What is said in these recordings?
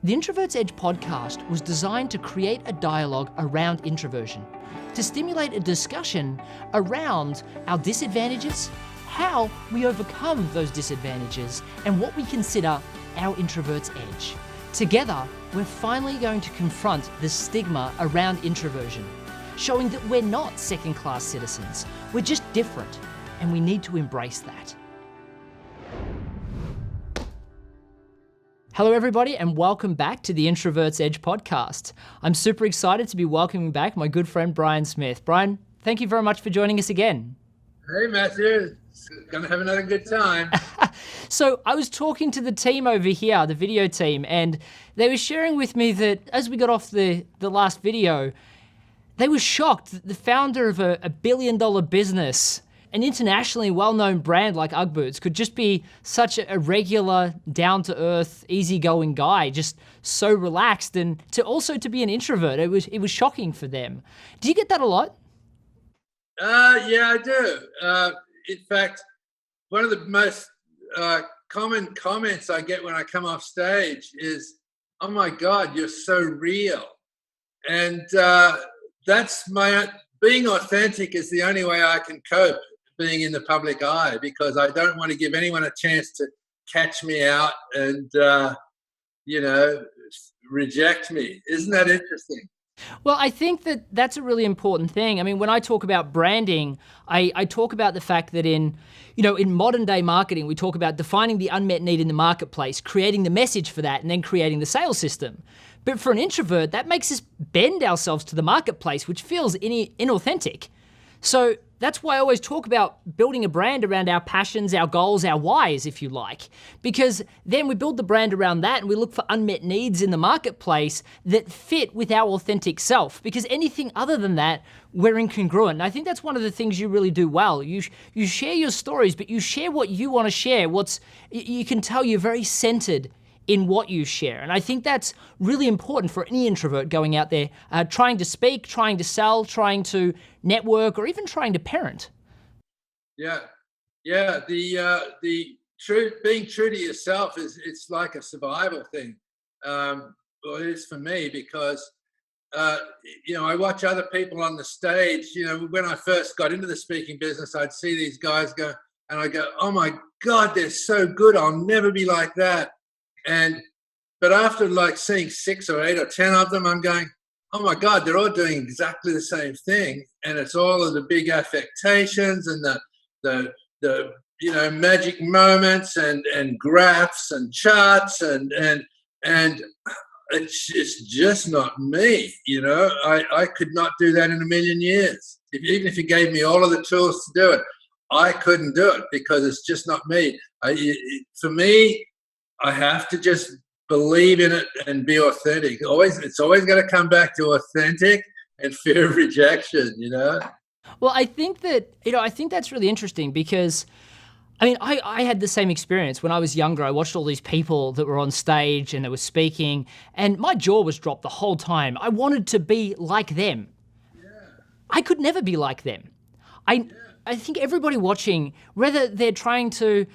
The Introvert's Edge podcast was designed to create a dialogue around introversion, to stimulate a discussion around our disadvantages, how we overcome those disadvantages, and what we consider our introvert's edge. Together, we're finally going to confront the stigma around introversion, showing that we're not second-class citizens, we're just different, and we need to embrace that. Hello everybody, and welcome back to the Introvert's Edge podcast. I'm super excited to be welcoming back my good friend Brian Smith. Brian, thank you very much for joining us again. Hey Matthew, it's gonna have another good time. So I was talking to the team over here, the video team, and they were sharing with me that as we got off the last video, they were shocked that the founder of a $1 billion business, an internationally well-known brand like Ugg Boots, could just be such a regular, down-to-earth, easygoing guy, just so relaxed, and to be an introvert. It was shocking for them. Do you get that a lot? Yeah, I do. In fact, one of the most common comments I get when I come off stage is, "Oh my God, you're so real," and that's being authentic is the only way I can cope being in the public eye, because I don't want to give anyone a chance to catch me out and, reject me. Isn't that interesting? Well, I think that that's a really important thing. I mean, when I talk about branding, I talk about the fact that in modern day marketing, we talk about defining the unmet need in the marketplace, creating the message for that, and then creating the sales system. But for an introvert, that makes us bend ourselves to the marketplace, which feels inauthentic. So that's why I always talk about building a brand around our passions, our goals, our whys, if you like, because then we build the brand around that and we look for unmet needs in the marketplace that fit with our authentic self, because anything other than that, we're incongruent. And I think that's one of the things you really do well. You share your stories, but you share what you want to share. You can tell you're very centered in what you share. And I think that's really important for any introvert going out there, trying to speak, trying to sell, trying to network, or even trying to parent. Yeah. The being true to yourself it's like a survival thing. Well, it is for me, because I watch other people on the stage. When I first got into the speaking business, I'd see these guys go, and I go, "Oh my God, they're so good. I'll never be like that." But after like seeing 6 or 8 or 10 of them, I'm going, "Oh my God, they're all doing exactly the same thing." And it's all of the big affectations and the magic moments and graphs and charts and it's just not me. I could not do that in a million years. Even if you gave me all of the tools to do it, I couldn't do it, because it's just not me. For me, I have to just believe in it and be authentic. It's always going to come back to authentic and fear of rejection, Well, I think that's really interesting, because I had the same experience when I was younger. I watched all these people that were on stage and they were speaking, and my jaw was dropped the whole time. I wanted to be like them. Yeah. I could never be like them. I think everybody watching, whether they're trying to,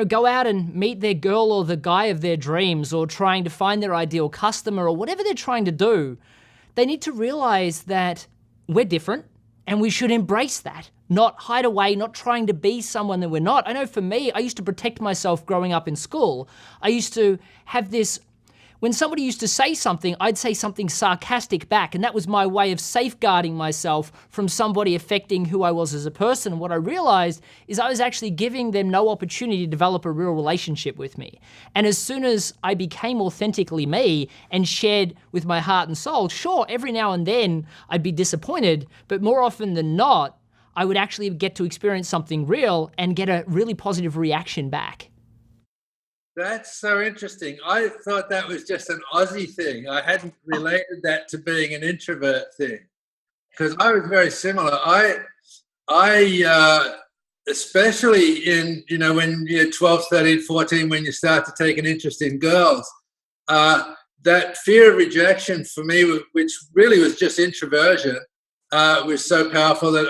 go out and meet their girl or the guy of their dreams, or trying to find their ideal customer, or whatever they're trying to do, they need to realize that we're different and we should embrace that, not hide away, not trying to be someone that we're not. I know for me, I used to protect myself growing up in school. I used to have this, when somebody used to say something, I'd say something sarcastic back, and that was my way of safeguarding myself from somebody affecting who I was as a person. And what I realized is I was actually giving them no opportunity to develop a real relationship with me. And as soon as I became authentically me and shared with my heart and soul, sure, every now and then I'd be disappointed, but more often than not, I would actually get to experience something real and get a really positive reaction back. That's so interesting. I thought that was just an Aussie thing. I hadn't related that to being an introvert thing, because I was very similar. I especially in, when you're 12, 13, 14, when you start to take an interest in girls, that fear of rejection for me, which really was just introversion, was so powerful that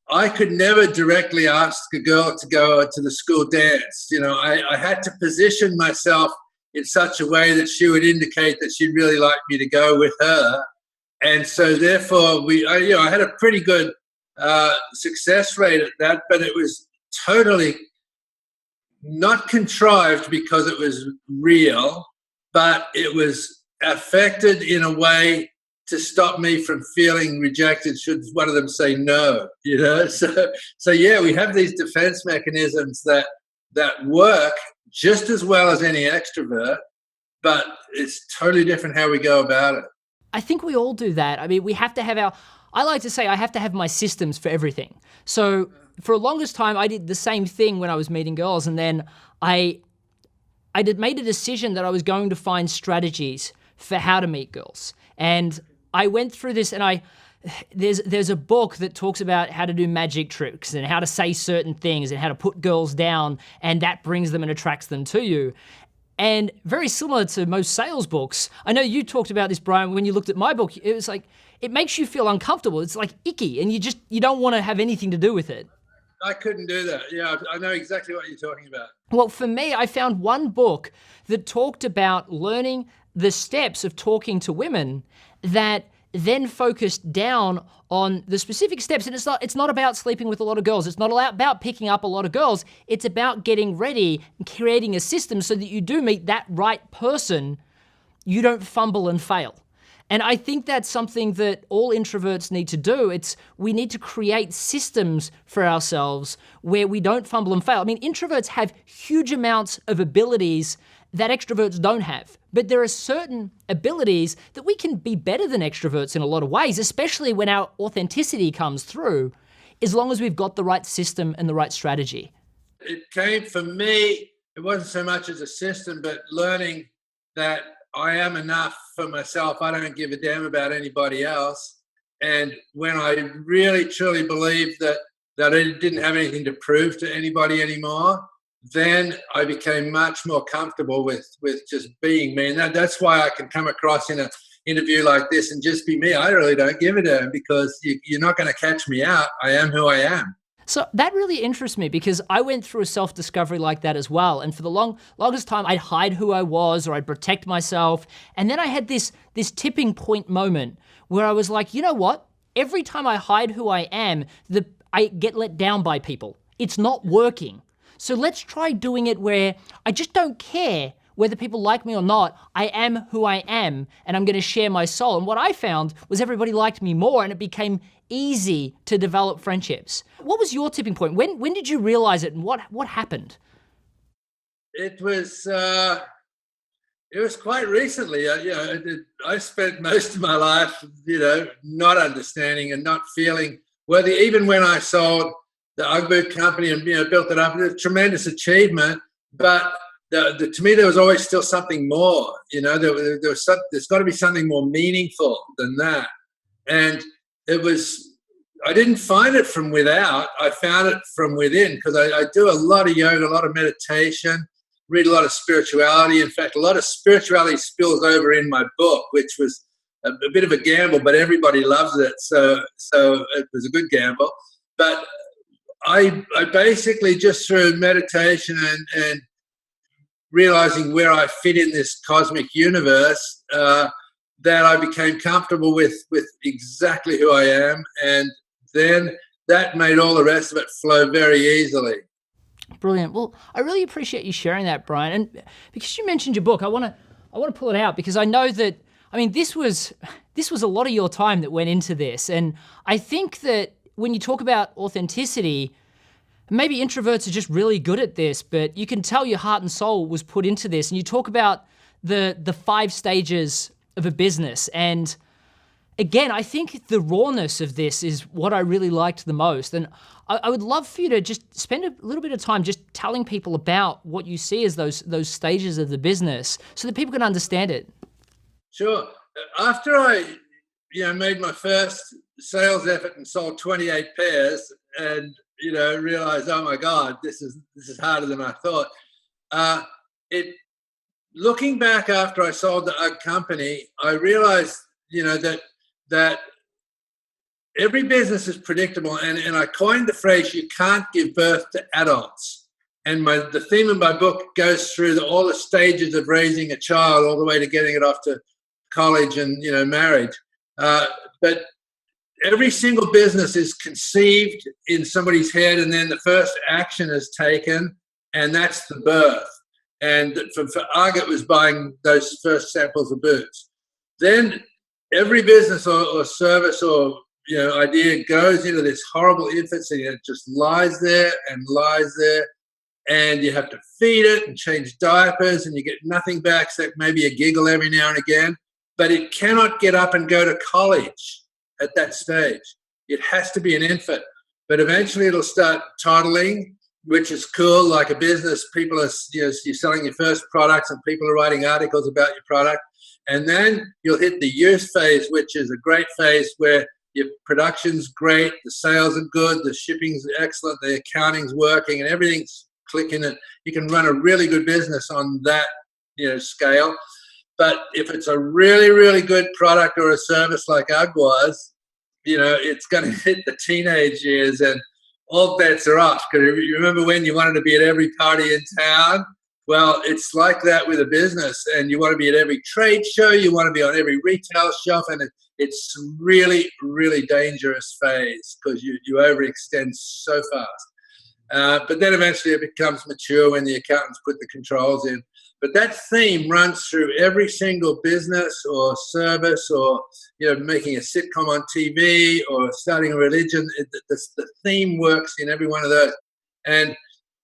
I could never directly ask a girl to go to the school dance. I had to position myself in such a way that she would indicate that she'd really like me to go with her. And so therefore I had a pretty good success rate at that, but it was totally not contrived because it was real, but it was affected in a way to stop me from feeling rejected should one of them say no, So yeah, we have these defense mechanisms that work just as well as any extrovert, but it's totally different how we go about it. I think we all do that. I mean, we have to have I like to say I have to have my systems for everything. So for the longest time, I did the same thing when I was meeting girls, and then I made a decision that I was going to find strategies for how to meet girls. And I went through this, and there's a book that talks about how to do magic tricks and how to say certain things and how to put girls down, and that brings them and attracts them to you. And very similar to most sales books, I know you talked about this, Brian, when you looked at my book. It was like, it makes you feel uncomfortable. It's like icky, and you don't want to have anything to do with it. I couldn't do that. Yeah, I know exactly what you're talking about. Well, for me, I found one book that talked about learning the steps of talking to women that then focused down on the specific steps. And it's not about sleeping with a lot of girls. It's not about picking up a lot of girls. It's about getting ready and creating a system so that you do meet that right person. You don't fumble and fail. And I think that's something that all introverts need to do. We need to create systems for ourselves where we don't fumble and fail. I mean, introverts have huge amounts of abilities that extroverts don't have. But there are certain abilities that we can be better than extroverts in a lot of ways, especially when our authenticity comes through, as long as we've got the right system and the right strategy. It came for me, it wasn't so much as a system, but learning that I am enough for myself. I don't give a damn about anybody else. And when I really, truly believed that I didn't have anything to prove to anybody anymore, then I became much more comfortable with just being me. And that's why I can come across in an interview like this and just be me. I really don't give a damn because you're not going to catch me out. I am who I am. So that really interests me because I went through a self-discovery like that as well. And for the longest time, I'd hide who I was or I'd protect myself. And then I had this tipping point moment where I was like, you know what? Every time I hide who I am, I get let down by people. It's not working. So let's try doing it where I just don't care whether people like me or not. I am who I am, and I'm going to share my soul. And what I found was everybody liked me more, and it became easy to develop friendships. What was your tipping point? When did you realize it, and what happened? It was quite recently. I spent most of my life, not understanding and not feeling worthy. Even when I sold the UGG boot company and built it up, it was a tremendous achievement. But to me, there was always still something more. There's got to be something more meaningful than that. And I didn't find it from without. I found it from within because I do a lot of yoga, a lot of meditation, read a lot of spirituality. In fact, a lot of spirituality spills over in my book, which was a bit of a gamble, but everybody loves it. So it was a good gamble. But I basically just through meditation and realizing where I fit in this cosmic universe, that I became comfortable with exactly who I am. And then that made all the rest of it flow very easily. Brilliant. Well, I really appreciate you sharing that, Brian. And because you mentioned your book, I want to pull it out because I know that, I mean, this was a lot of your time that went into this. And I think that when you talk about authenticity, maybe introverts are just really good at this, but you can tell your heart and soul was put into this. And you talk about the 5 stages of a business. And again, I think the rawness of this is what I really liked the most. And I would love for you to just spend a little bit of time just telling people about what you see as those stages of the business so that people can understand it. Sure. After I made my first sales effort and sold 28 pairs and realized, oh my God, this is harder than I thought. Looking back after I sold the UGG company, I realized, that every business is predictable. And I coined the phrase, you can't give birth to adults. And the theme of my book goes through all the stages of raising a child, all the way to getting it off to college and marriage. But every single business is conceived in somebody's head, and then the first action is taken, and that's the birth. And for Arg, it was buying those first samples of boots. Then every business or service or idea goes into this horrible infancy, and it just lies there and lies there, and you have to feed it and change diapers, and you get nothing back except maybe a giggle every now and again. But it cannot get up and go to college at that stage. It has to be an infant. But eventually it'll start toddling, which is cool. Like a business, people are you're selling your first products, and people are writing articles about your product. And then you'll hit the youth phase, which is a great phase where your production's great, the sales are good, the shipping's excellent, the accounting's working, and everything's clicking. And you can run a really good business on that scale. But if it's a really, really good product or a service like UGG was, it's going to hit the teenage years, and all bets are off. Because you remember when you wanted to be at every party in town? Well, it's like that with a business, and you want to be at every trade show, you want to be on every retail shelf, and it's really, really dangerous phase because you overextend so fast. But then eventually it becomes mature when the accountants put the controls in. But that theme runs through every single business or service, or making a sitcom on TV or starting a religion. The theme works in every one of those. And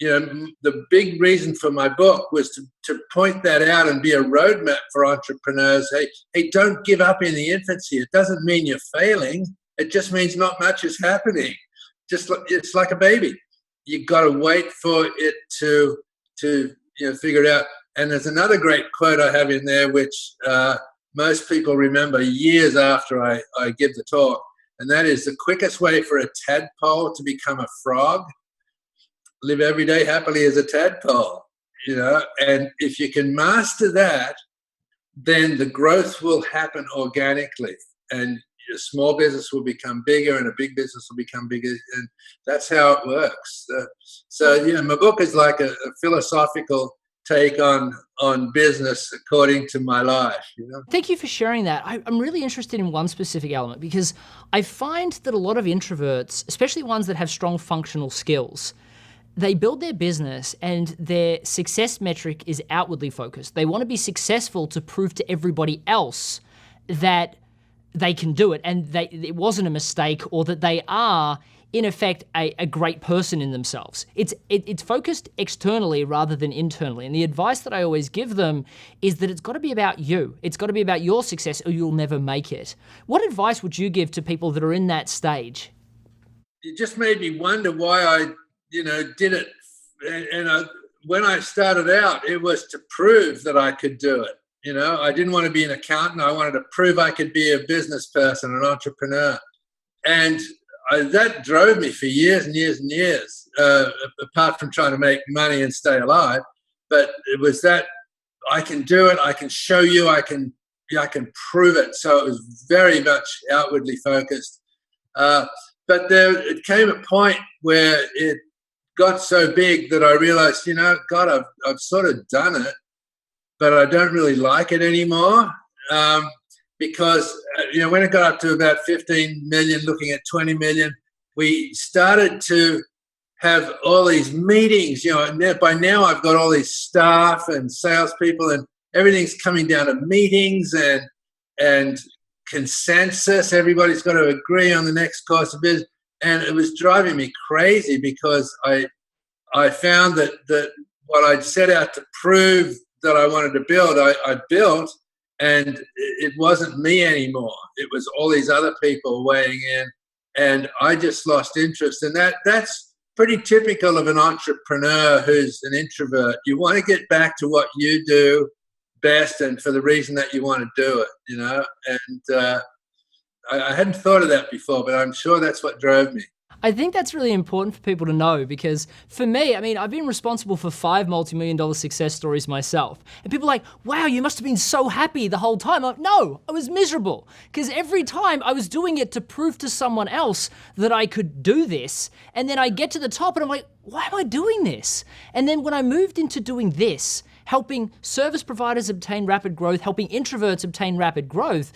the big reason for my book was to point that out and be a roadmap for entrepreneurs. Hey, don't give up in the infancy. It doesn't mean you're failing. It just means not much is happening. It's like a baby. You got to wait for it to figure it out. And there's another great quote I have in there, which most people remember years after I give the talk, and that is: the quickest way for a tadpole to become a frog, live every day happily as a tadpole. And if you can master that, then the growth will happen organically, and a small business will become bigger, and a big business will become bigger, and that's how it works. So my book is like a philosophical take on business according to my life. Thank you for sharing that. I'm really interested in one specific element, because I find that a lot of introverts, especially ones that have strong functional skills, they build their business and their success metric is outwardly focused. They want to be successful to prove to everybody else that they can do it, and it wasn't a mistake, or that they are in effect a great person in themselves. It's focused externally rather than internally. And the advice that I always give them is that it's got to be about you. It's got to be about your success, or you'll never make it. What advice would you give to people that are in that stage? It just made me wonder why I did it. And when I started out, it was to prove that I could do it. I didn't want to be an accountant. I wanted to prove I could be a business person, an entrepreneur. And that drove me for years and years and years, apart from trying to make money and stay alive. But it was that I can do it, I can show you, I can prove it. So it was very much outwardly focused. But it came a point where it got so big that I realized, God, I've sort of done it, but I don't really like it anymore. Because when it got up to about 15 million, looking at 20 million, we started to have all these meetings. By now I've got all these staff and salespeople, and everything's coming down to meetings and consensus. Everybody's got to agree on the next course of business, and it was driving me crazy because I found that what I'd set out to prove that I wanted to build, I built. And it wasn't me anymore. It was all these other people weighing in, and I just lost interest. And that's pretty typical of an entrepreneur who's an introvert. You want to get back to what you do best, and for the reason that you want to do it. And I hadn't thought of that before, but I'm sure that's what drove me. I think that's really important for people to know because for me, I mean, I've been responsible for 5 multi-million-dollar success stories myself. And people are like, wow, you must have been so happy the whole time. I'm like, no, I was miserable because every time I was doing it to prove to someone else that I could do this. And then I get to the top and I'm like, why am I doing this? And then when I moved into doing this, helping service providers obtain rapid growth, helping introverts obtain rapid growth,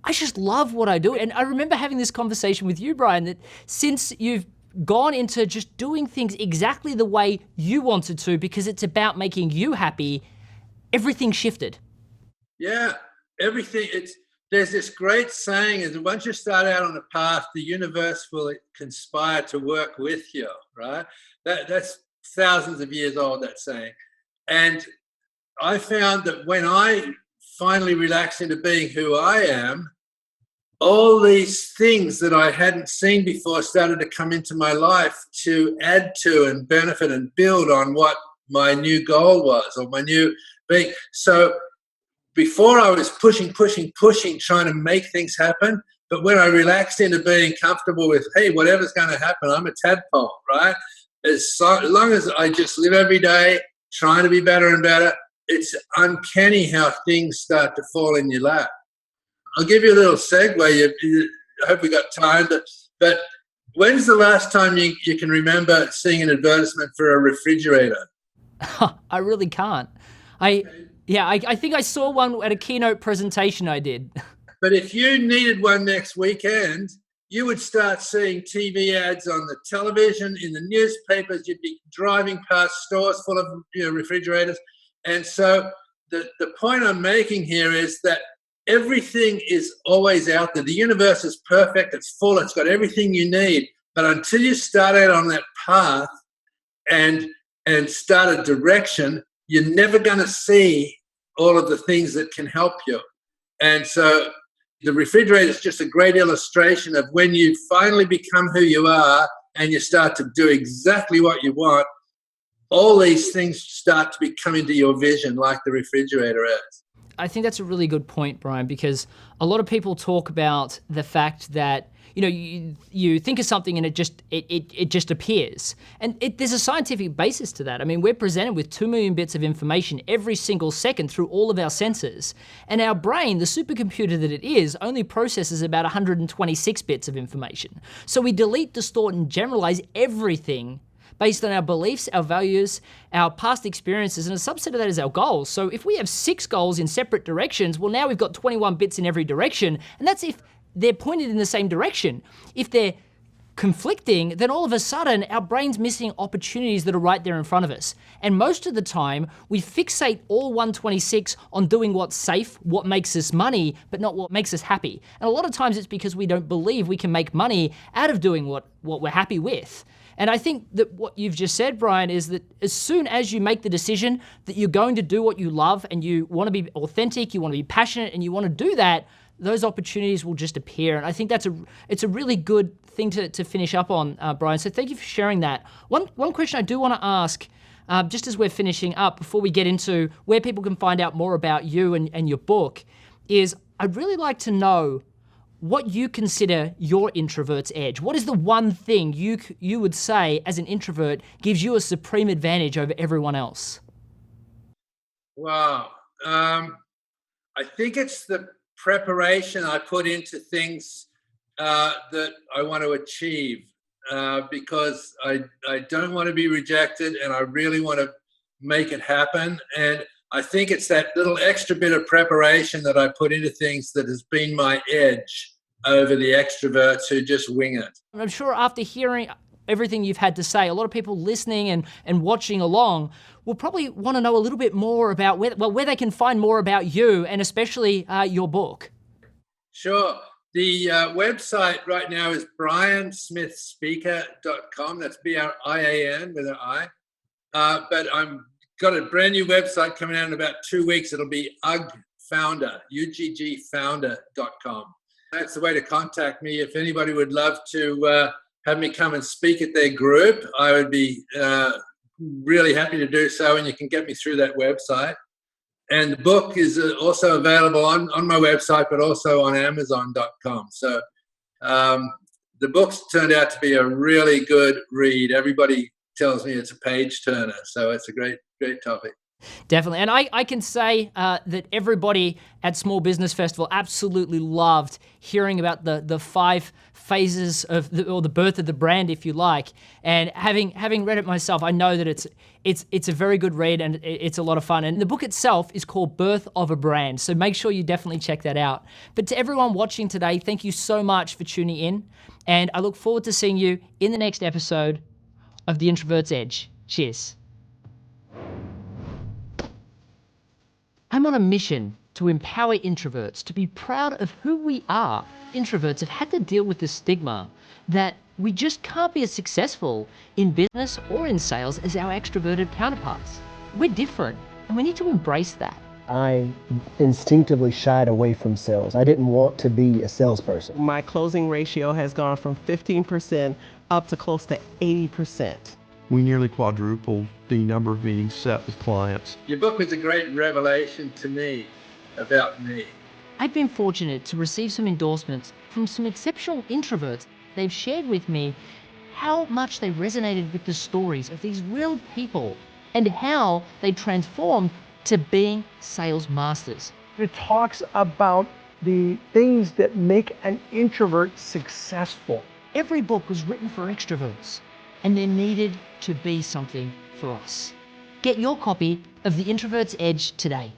I just love what I do. And I remember having this conversation with you, Brian, that since you've gone into just doing things exactly the way you wanted to because it's about making you happy, everything shifted. Yeah, everything. There's this great saying is once you start out on a path, the universe will conspire to work with you, right? That's thousands of years old, that saying. And I found that when I finally relaxed into being who I am, all these things that I hadn't seen before started to come into my life to add to and benefit and build on what my new goal was or my new being. So before I was pushing, trying to make things happen. But when I relaxed into being comfortable with, hey, whatever's going to happen, I'm a tadpole, right? As long as I just live every day, trying to be better and better, it's uncanny how things start to fall in your lap. I'll give you a little segue. I hope we got time. But when's the last time you can remember seeing an advertisement for a refrigerator? I really can't. I think I saw one at a keynote presentation I did. But if you needed one next weekend, you would start seeing TV ads on the television, in the newspapers. You'd be driving past stores full of refrigerators. And so the point I'm making here is that everything is always out there. The universe is perfect. It's full. It's got everything you need. But until you start out on that path and start a direction, you're never going to see all of the things that can help you. And so the refrigerator is just a great illustration of when you finally become who you are and you start to do exactly what you want, all these things start to come into your vision like the refrigerator is. I think that's a really good point, Brian, because a lot of people talk about the fact that you think of something and it just appears, and there's a scientific basis to that. I mean, we're presented with 2 million bits of information every single second through all of our senses, and our brain, the supercomputer that it is, only processes about 126 bits of information. So we delete, distort, and generalize everything based on our beliefs, our values, our past experiences, and a subset of that is our goals. So if we have 6 goals in separate directions, well, now we've got 21 bits in every direction, and that's if they're pointed in the same direction. If they're conflicting, then all of a sudden our brain's missing opportunities that are right there in front of us. And most of the time, we fixate all 126 on doing what's safe, what makes us money, but not what makes us happy. And a lot of times it's because we don't believe we can make money out of doing what we're happy with. And I think that what you've just said, Brian, is that as soon as you make the decision that you're going to do what you love and you want to be authentic, you want to be passionate, and you want to do that, those opportunities will just appear. And I think it's a really good thing to finish up on, Brian. So thank you for sharing that. One question I do want to ask, just as we're finishing up, before we get into where people can find out more about you and your book, is I'd really like to know what you consider your introvert's edge. What is the one thing you would say as an introvert gives you a supreme advantage over everyone else? Wow. I think it's the preparation I put into things that I want to achieve, because I don't want to be rejected and I really want to make it happen. And I think it's that little extra bit of preparation that I put into things that has been my edge over the extroverts who just wing it. I'm sure after hearing everything you've had to say, a lot of people listening and watching along will probably want to know a little bit more about where they can find more about you and especially your book. Sure. The website right now is briansmithspeaker.com. That's BRIAN with an I. But I'm got a brand new website coming out in about 2 weeks. It'll be uggfounder.com. That's the way to contact me. If anybody would love to have me come and speak at their group, I would be really happy to do so, and you can get me through that website. And the book is also available on my website, but also on Amazon.com. So the book's turned out to be a really good read. Everybody tells me it's a page turner, so it's a great topic. Definitely. And I can say that everybody at Small Business Festival absolutely loved hearing about the 5 phases of the birth of the brand, if you like. And having read it myself, I know that it's a very good read and it's a lot of fun. And the book itself is called Birth of a Brand. So make sure you definitely check that out. But to everyone watching today, thank you so much for tuning in. And I look forward to seeing you in the next episode of The Introvert's Edge. Cheers. I'm on a mission to empower introverts to be proud of who we are. Introverts have had to deal with the stigma that we just can't be as successful in business or in sales as our extroverted counterparts. We're different, and we need to embrace that. I instinctively shied away from sales. I didn't want to be a salesperson. My closing ratio has gone from 15% up to close to 80%. We nearly quadrupled the number of meetings set with clients. Your book was a great revelation to me about me. I've been fortunate to receive some endorsements from some exceptional introverts. They've shared with me how much they resonated with the stories of these real people and how they transformed to being sales masters. It talks about the things that make an introvert successful. Every book was written for extroverts, and there needed to be something for us. Get your copy of The Introvert's Edge today.